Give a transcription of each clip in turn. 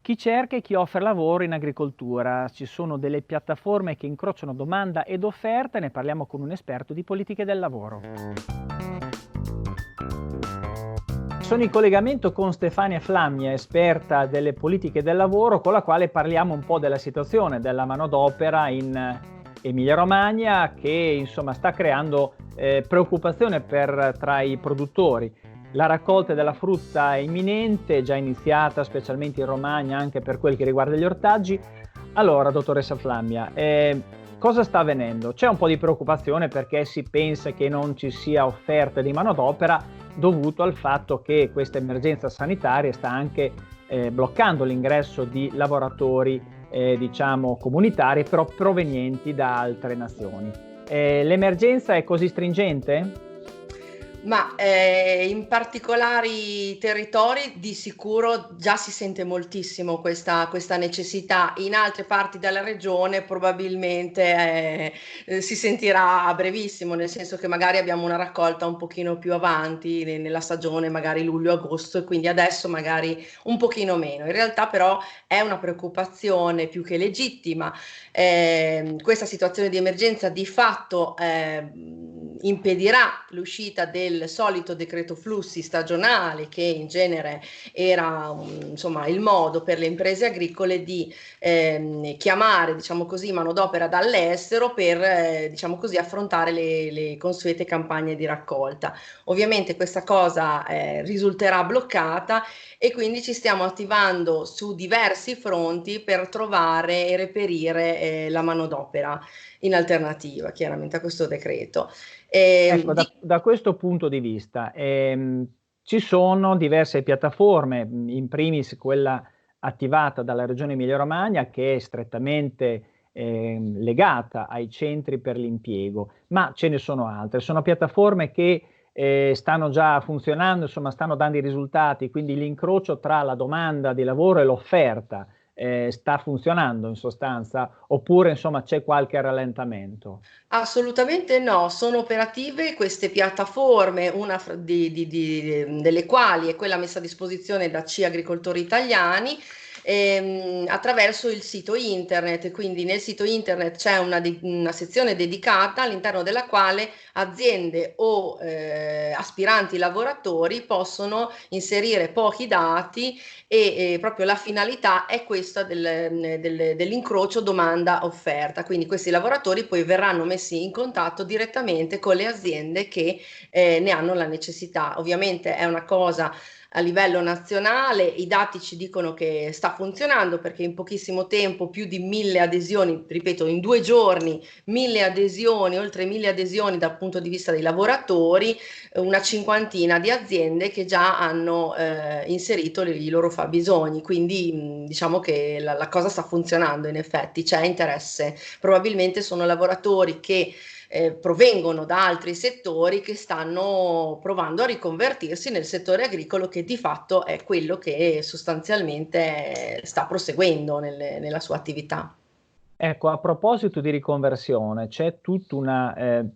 Chi cerca e chi offre lavoro in agricoltura. Ci sono delle piattaforme che incrociano domanda ed offerta, ne parliamo con un esperto di politiche del lavoro. Sono in collegamento con Stefania Flammia, esperta delle politiche del lavoro, con la quale parliamo un po' della situazione della manodopera in Emilia-Romagna, che insomma sta creando preoccupazione tra i produttori. La raccolta della frutta è imminente, è già iniziata specialmente in Romagna anche per quel che riguarda gli ortaggi. Allora, dottoressa Flammia, cosa sta avvenendo? C'è un po' di preoccupazione perché si pensa che non ci sia offerta di manodopera dovuto al fatto che questa emergenza sanitaria sta anche bloccando l'ingresso di lavoratori diciamo comunitari però provenienti da altre nazioni. L'emergenza è così stringente? Ma in particolari territori di sicuro già si sente moltissimo questa necessità. In altre parti della regione probabilmente si sentirà a brevissimo, nel senso che magari abbiamo una raccolta un pochino più avanti nella stagione, magari luglio-agosto, e quindi adesso magari un pochino meno. In realtà però è una preoccupazione più che legittima. Questa situazione di emergenza di fatto impedirà l'uscita del solito decreto flussi stagionale, che in genere era insomma il modo per le imprese agricole di chiamare, diciamo così, manodopera dall'estero per diciamo così affrontare le consuete campagne di raccolta. Ovviamente questa cosa risulterà bloccata e quindi ci stiamo attivando su diversi fronti per trovare e reperire la manodopera in alternativa chiaramente a questo decreto. Ecco, da questo punto di vista, ci sono diverse piattaforme, in primis quella attivata dalla Regione Emilia-Romagna, che è strettamente legata ai centri per l'impiego, ma ce ne sono altre. Sono piattaforme che stanno già funzionando, insomma stanno dando i risultati, quindi l'incrocio tra la domanda di lavoro e l'offerta sta funzionando in sostanza, oppure insomma c'è qualche rallentamento? Assolutamente no, sono operative queste piattaforme, una delle quali è quella messa a disposizione da C Agricoltori Italiani, attraverso il sito internet. Quindi nel sito internet c'è una sezione dedicata all'interno della quale aziende o aspiranti lavoratori possono inserire pochi dati e proprio la finalità è questa dell'incrocio domanda-offerta. Quindi questi lavoratori poi verranno messi in contatto direttamente con le aziende che ne hanno la necessità. Ovviamente è una cosa a livello nazionale, i dati ci dicono che sta funzionando perché in pochissimo tempo più di 1000 adesioni, ripeto, in 2 giorni 1000 adesioni, oltre 1000 adesioni dal punto di vista dei lavoratori, una cinquantina di aziende che già hanno inserito i loro fabbisogni, quindi diciamo che la cosa sta funzionando, in effetti c'è interesse, probabilmente sono lavoratori che provengono da altri settori che stanno provando a riconvertirsi nel settore agricolo, che di fatto è quello che sostanzialmente sta proseguendo nella sua attività. Ecco, a proposito di riconversione, c'è tutta una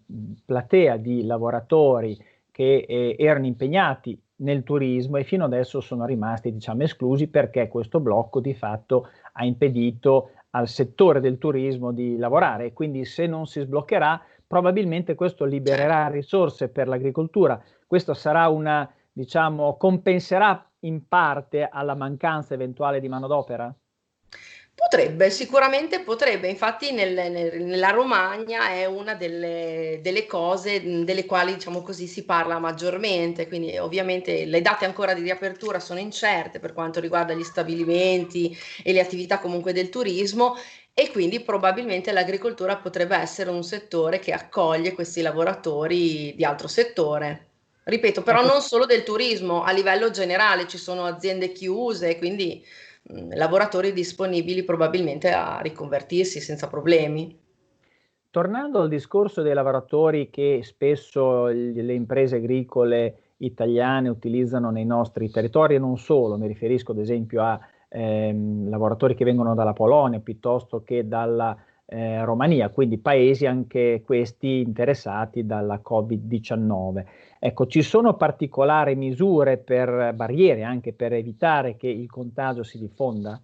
platea di lavoratori che erano impegnati nel turismo e fino adesso sono rimasti, diciamo, esclusi perché questo blocco di fatto ha impedito al settore del turismo di lavorare e quindi se non si sbloccherà probabilmente questo Certo. libererà risorse per l'agricoltura. Questo sarà una, diciamo, compenserà in parte alla mancanza eventuale di manodopera? Potrebbe, sicuramente potrebbe, infatti nella Romagna è una delle cose delle quali, diciamo così, si parla maggiormente, quindi ovviamente le date ancora di riapertura sono incerte per quanto riguarda gli stabilimenti e le attività comunque del turismo, e quindi probabilmente l'agricoltura potrebbe essere un settore che accoglie questi lavoratori di altro settore. Ripeto, però Ecco, non solo del turismo, a livello generale ci sono aziende chiuse, quindi lavoratori disponibili probabilmente a riconvertirsi senza problemi. tornando al discorso dei lavoratori che spesso le imprese agricole italiane utilizzano nei nostri territori e non solo, mi riferisco ad esempio a lavoratori che vengono dalla Polonia piuttosto che dalla Romania, quindi paesi anche questi interessati dalla Covid-19. Ecco, ci sono particolari misure per barriere anche per evitare che il contagio si diffonda?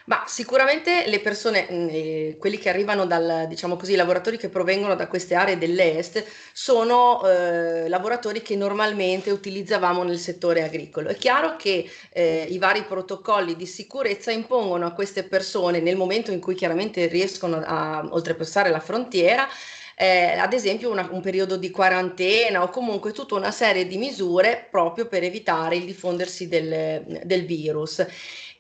Ma sicuramente le persone, quelli che arrivano diciamo così, i lavoratori che provengono da queste aree dell'est sono lavoratori che normalmente utilizzavamo nel settore agricolo. È chiaro che i vari protocolli di sicurezza impongono a queste persone, nel momento in cui chiaramente riescono a oltrepassare la frontiera, ad esempio un periodo di quarantena o comunque tutta una serie di misure proprio per evitare il diffondersi del virus.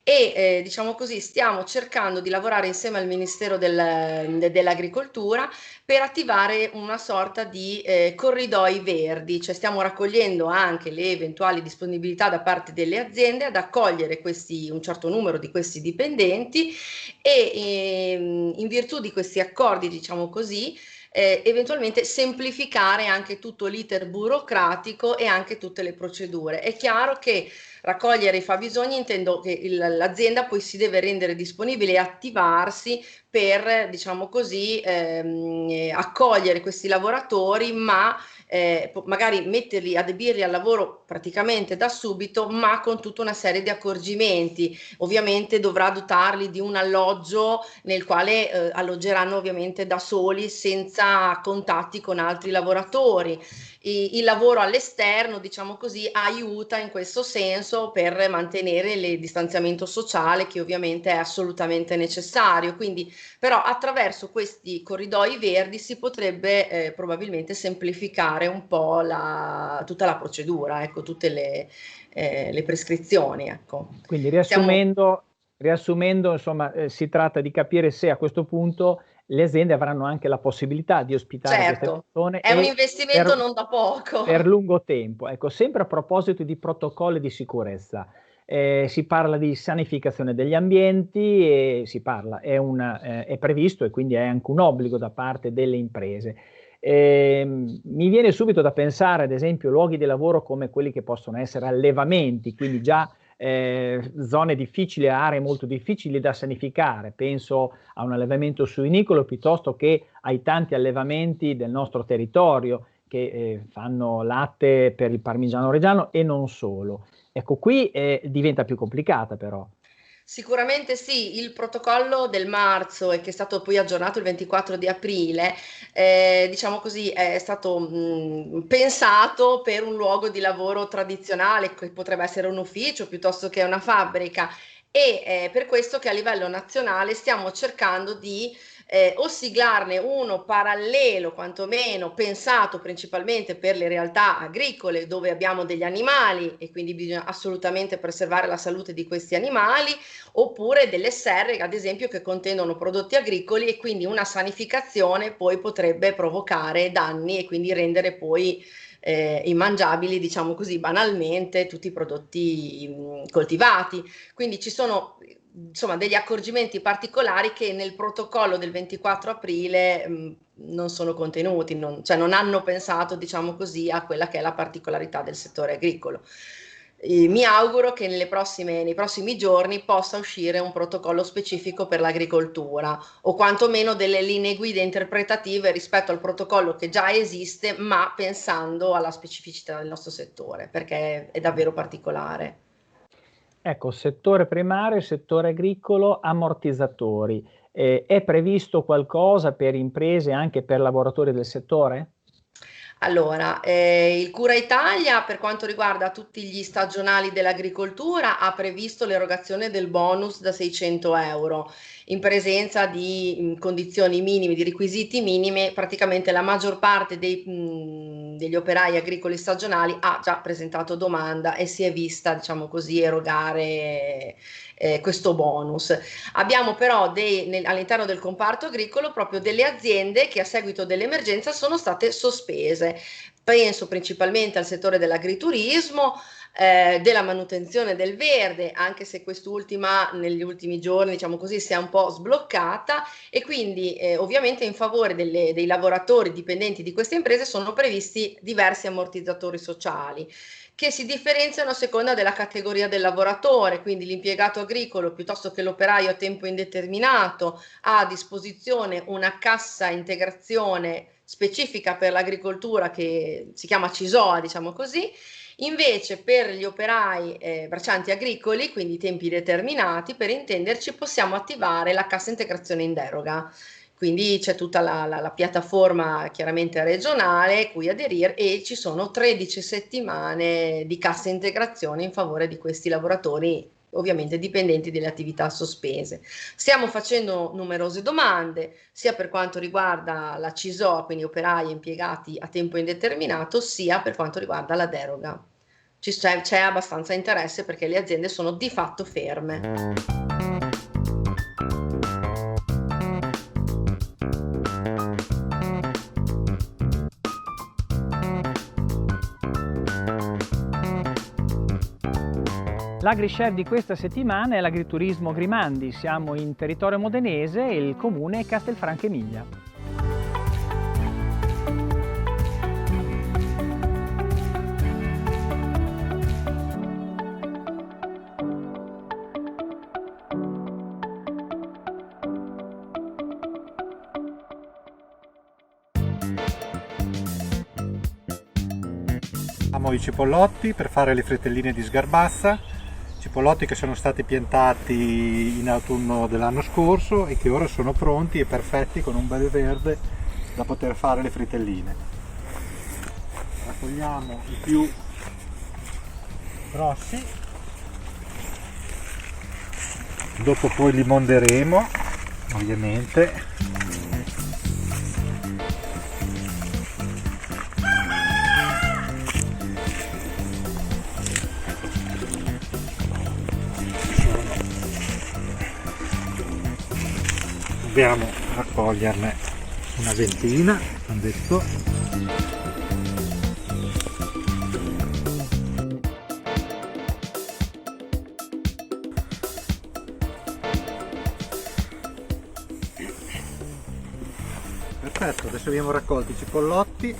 E diciamo così, stiamo cercando di lavorare insieme al Ministero dell'Agricoltura per attivare una sorta di corridoi verdi, cioè stiamo raccogliendo anche le eventuali disponibilità da parte delle aziende ad accogliere un certo numero di questi dipendenti e in virtù di questi accordi, diciamo così, eventualmente semplificare anche tutto l'iter burocratico e anche tutte le procedure. È chiaro che raccogliere i fabbisogni intendo che l'azienda poi si deve rendere disponibile e attivarsi per, diciamo così, accogliere questi lavoratori, ma magari metterli, adibirli al lavoro praticamente da subito, ma con tutta una serie di accorgimenti. Ovviamente dovrà dotarli di un alloggio nel quale alloggeranno ovviamente da soli, senza contatti con altri lavoratori. Il lavoro all'esterno, diciamo così, aiuta in questo senso per mantenere il distanziamento sociale, che ovviamente è assolutamente necessario. Quindi, però, attraverso questi corridoi verdi si potrebbe probabilmente semplificare un po' tutta la procedura, ecco, tutte le prescrizioni. Ecco. Quindi riassumendo, insomma, si tratta di capire se a questo punto le aziende avranno anche la possibilità di ospitare queste Certo, persone è un e investimento non da per poco. lungo tempo. Ecco, sempre a proposito di protocolli di sicurezza, si parla di sanificazione degli ambienti e è previsto e quindi è anche un obbligo da parte delle imprese. Mi viene subito da pensare, ad esempio, luoghi di lavoro come quelli che possono essere allevamenti, quindi già zone difficili, aree molto difficili da sanificare. Penso a un allevamento suinicolo piuttosto che ai tanti allevamenti del nostro territorio che fanno latte per il parmigiano reggiano e non solo. Ecco, qui diventa più complicata però. Sicuramente sì, il protocollo del marzo e che è stato poi aggiornato il 24 di aprile, diciamo così, è stato pensato per un luogo di lavoro tradizionale, che potrebbe essere un ufficio piuttosto che una fabbrica, e per questo che a livello nazionale stiamo cercando di o siglarne uno parallelo, quantomeno pensato principalmente per le realtà agricole dove abbiamo degli animali e quindi bisogna assolutamente preservare la salute di questi animali, oppure delle serre, ad esempio, che contengono prodotti agricoli e quindi una sanificazione poi potrebbe provocare danni e quindi rendere poi immangiabili, diciamo così, banalmente tutti i prodotti coltivati. Quindi ci sono insomma degli accorgimenti particolari che nel protocollo del 24 aprile non sono contenuti, cioè non hanno pensato, diciamo così, a quella che è la particolarità del settore agricolo. Mi auguro che nei prossimi giorni possa uscire un protocollo specifico per l'agricoltura o quantomeno delle linee guida interpretative rispetto al protocollo che già esiste, ma pensando alla specificità del nostro settore, perché è davvero particolare. Ecco, settore primario, settore agricolo, ammortizzatori. È previsto qualcosa per imprese e anche per lavoratori del settore? Allora, il Cura Italia, per quanto riguarda tutti gli stagionali dell'agricoltura, ha previsto l'erogazione del bonus da 600 euro. In presenza di condizioni minime, di requisiti minimi, praticamente la maggior parte degli operai agricoli stagionali ha già presentato domanda e si è vista, diciamo così, erogare questo bonus. Abbiamo però all'interno del comparto agricolo proprio delle aziende che a seguito dell'emergenza sono state sospese. Penso principalmente al settore dell'agriturismo, della manutenzione del verde, anche se quest'ultima negli ultimi giorni, diciamo così, si è un po' sbloccata e quindi ovviamente in favore dei lavoratori dipendenti di queste imprese sono previsti diversi ammortizzatori sociali che si differenziano a seconda della categoria del lavoratore, quindi l'impiegato agricolo piuttosto che l'operaio a tempo indeterminato ha a disposizione una cassa integrazione specifica per l'agricoltura che si chiama CISOA, diciamo così, Invece per gli operai braccianti agricoli, quindi tempi determinati, per intenderci, possiamo attivare la cassa integrazione in deroga. Quindi c'è tutta la piattaforma chiaramente regionale cui aderire e ci sono 13 settimane di cassa integrazione in favore di questi lavoratori, ovviamente dipendenti dalle attività sospese. Stiamo facendo numerose domande, sia per quanto riguarda la CISOA, quindi operai impiegati a tempo indeterminato, sia per quanto riguarda la deroga. C'è abbastanza interesse perché le aziende sono di fatto ferme. L'AgriShare di questa settimana è l'agriturismo Grimandi. Siamo in territorio modenese e il comune è Castelfranco Emilia. Abbiamo i cipollotti per fare le fritelline di sgarbassa, cipollotti che sono stati piantati in autunno dell'anno scorso e che ora sono pronti e perfetti con un bel verde da poter fare le fritelline. Raccogliamo i più grossi, dopo poi li monderemo ovviamente. Dobbiamo raccoglierne una ventina, hanno detto. Perfetto, adesso abbiamo raccolto i cipollotti,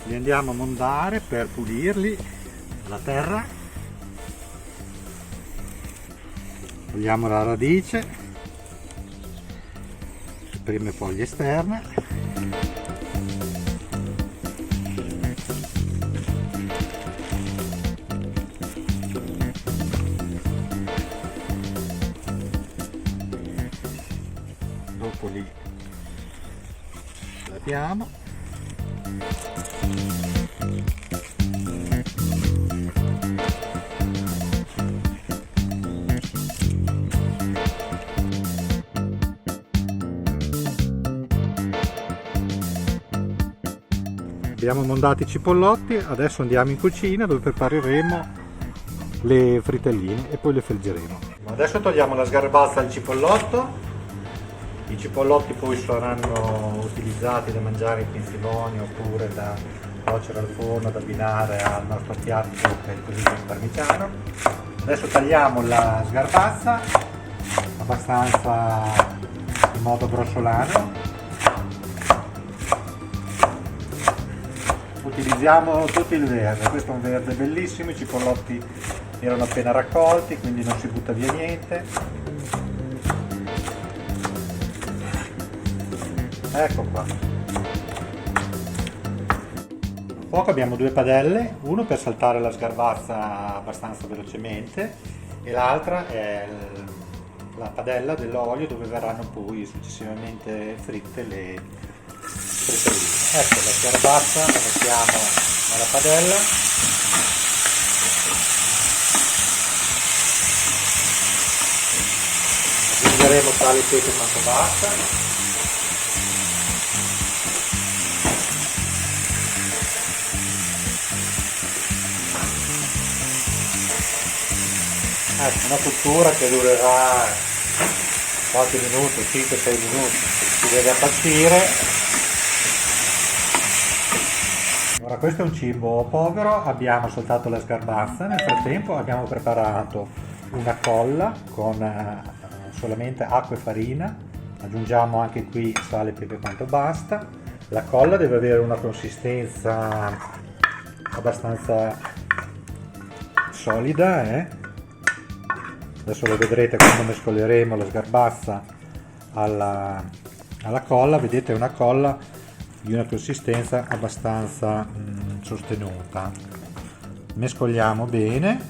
li andiamo a mondare per pulirli dalla terra. Togliamo la radice, prime foglie esterne, dopo li laviamo. Abbiamo mondato i cipollotti, adesso andiamo in cucina dove prepareremo le fritelline e poi le friggeremo. Adesso togliamo la sgarbazza al cipollotto. I cipollotti poi saranno utilizzati da mangiare in pinzilonia oppure da cuocere al forno, da abbinare al nostro piatto che è il cosiddetto parmigiano. Adesso tagliamo la sgarbazza abbastanza in modo grossolano. Utilizziamo tutto il verde, questo è un verde bellissimo, i cipollotti erano appena raccolti, quindi non si butta via niente. Ecco qua. A fuoco abbiamo due padelle, uno per saltare la sgarbazza abbastanza velocemente e l'altra è la padella dell'olio dove verranno poi successivamente fritte le fritelline. Ecco la sgarbazza, la mettiamo nella padella. Aggiungeremo sale e pepe quanto basta. Ecco, una cottura che durerà qualche minuto, 5-6 minuti, si deve appassire. Ora questo è un cibo povero, abbiamo saltato la sgarbazza, nel frattempo abbiamo preparato una colla con solamente acqua e farina, aggiungiamo anche qui sale e pepe quanto basta. La colla deve avere una consistenza abbastanza solida, Adesso lo vedrete quando mescoleremo la sgarbazza alla colla, vedete è una colla di una consistenza abbastanza sostenuta. Mescoliamo bene.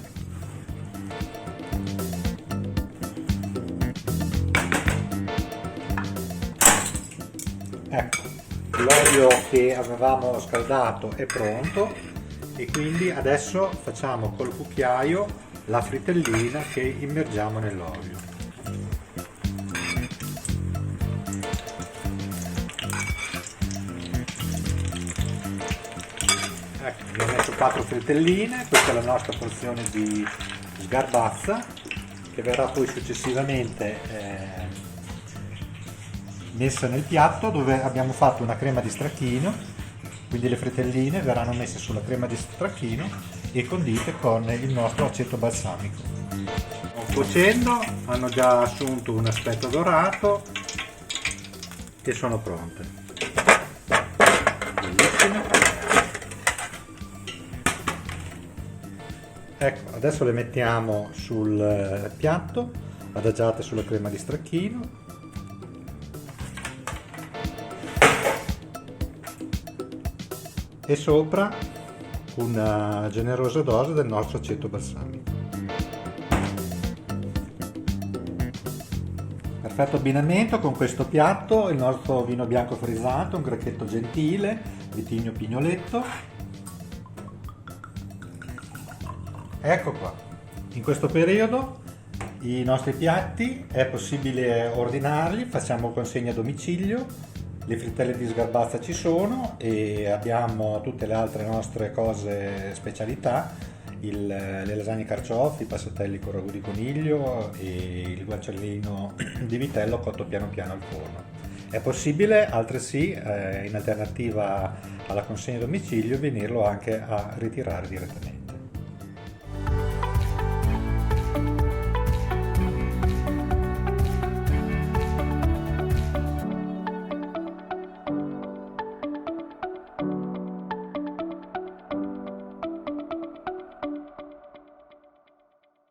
Ecco, l'olio che avevamo scaldato è pronto e quindi adesso facciamo col cucchiaio la fritellina che immergiamo nell'olio. Ecco, abbiamo messo 4 fritelline, questa è la nostra porzione di sgarbazza che verrà poi successivamente messa nel piatto dove abbiamo fatto una crema di stracchino, quindi le fritelline verranno messe sulla crema di stracchino e condite con il nostro aceto balsamico. Cuocendo hanno già assunto un aspetto dorato e sono pronte. Bellissime. Ecco, adesso le mettiamo sul piatto, adagiate sulla crema di stracchino. E sopra una generosa dose del nostro aceto balsamico. Perfetto abbinamento con questo piatto, il nostro vino bianco frizzato, un gracchetto gentile, vitigno pignoletto. Ecco qua, in questo periodo i nostri piatti è possibile ordinarli, facciamo consegna a domicilio, le frittelle di sgarbazza ci sono e abbiamo tutte le altre nostre cose specialità, le lasagne carciofi, i passatelli con ragù di coniglio e il guanciale di vitello cotto piano piano al forno. È possibile altresì, in alternativa alla consegna a domicilio, venirlo anche a ritirare direttamente.